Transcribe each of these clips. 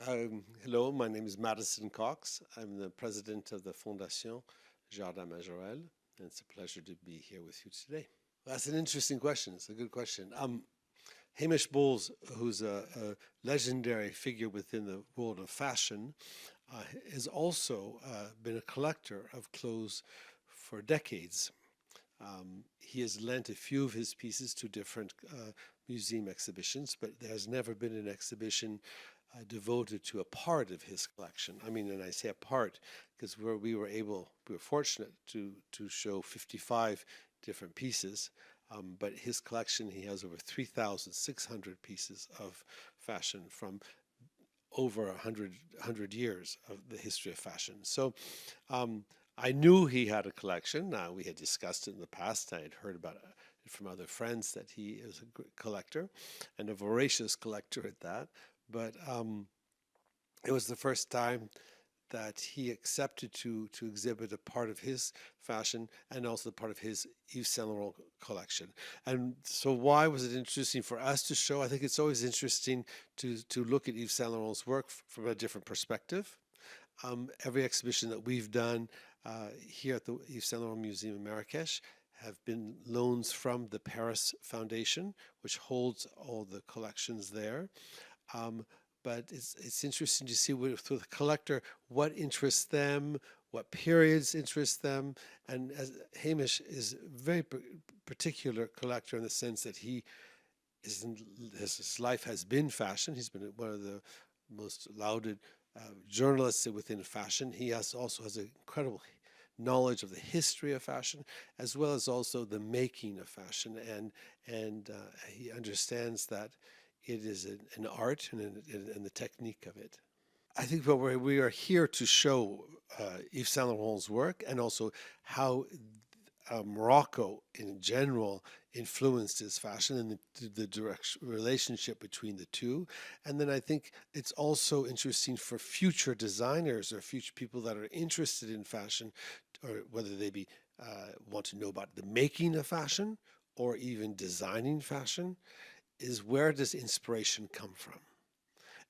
Hello, my name is Madison Cox. I'm the president of the Fondation Jardin Majorelle, and it's a pleasure to be here with you today. That's an interesting question. It's a good question. Hamish Bowles, who's a legendary figure within the world of fashion, has also been a collector of clothes for decades. He has lent a few of his pieces to different museum exhibitions, but there has never been an exhibition devoted to a part of his collection. I mean, and I say a part because we were fortunate to show 55 different pieces. But his collection, he has over 3,600 pieces of fashion from over 100 years of the history of fashion. So I knew he had a collection. Now, we had discussed it in the past. I had heard about it from other friends that he is a great collector and a voracious collector at that. But it was the first time that he accepted to exhibit a part of his fashion and also the part of his Yves Saint Laurent collection. And so why was it interesting for us to show? I think it's always interesting to look at Yves Saint Laurent's work from a different perspective. Every exhibition that we've done here at the Yves Saint Laurent Museum in Marrakesh have been loans from the Paris Foundation, which holds all the collections there. But it's interesting to see with the collector what interests them, what periods interest them, and as Hamish is a very particular collector in the sense that his life has been fashion. He's been one of the most lauded journalists within fashion. He also has an incredible knowledge of the history of fashion, as well as also the making of fashion, and he understands that it is an art and the technique of it. I think we are here to show Yves Saint Laurent's work and also how Morocco in general influenced his fashion and the direct relationship between the two. And then I think it's also interesting for future designers or future people that are interested in fashion, or whether they be want to know about the making of fashion or even designing fashion, is where does inspiration come from?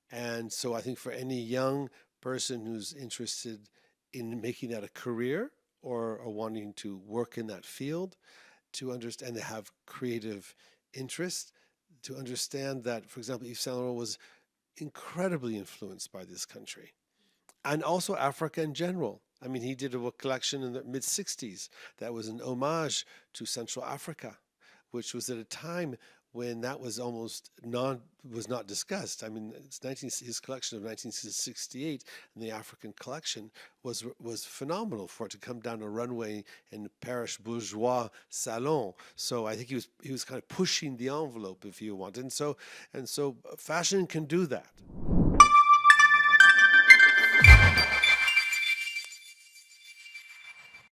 And so I think for any young person who's interested in making that a career or wanting to work in that field, to understand and have creative interest, to understand that, for example, Yves Saint Laurent was incredibly influenced by this country and also Africa in general. I mean, he did a collection in the mid 60s that was an homage to Central Africa, which was at a time when that was not discussed. I mean, his collection of 1968 and the African collection was phenomenal for it to come down a runway in Paris bourgeois salon. So I think he was kind of pushing the envelope, if you want. And so fashion can do that.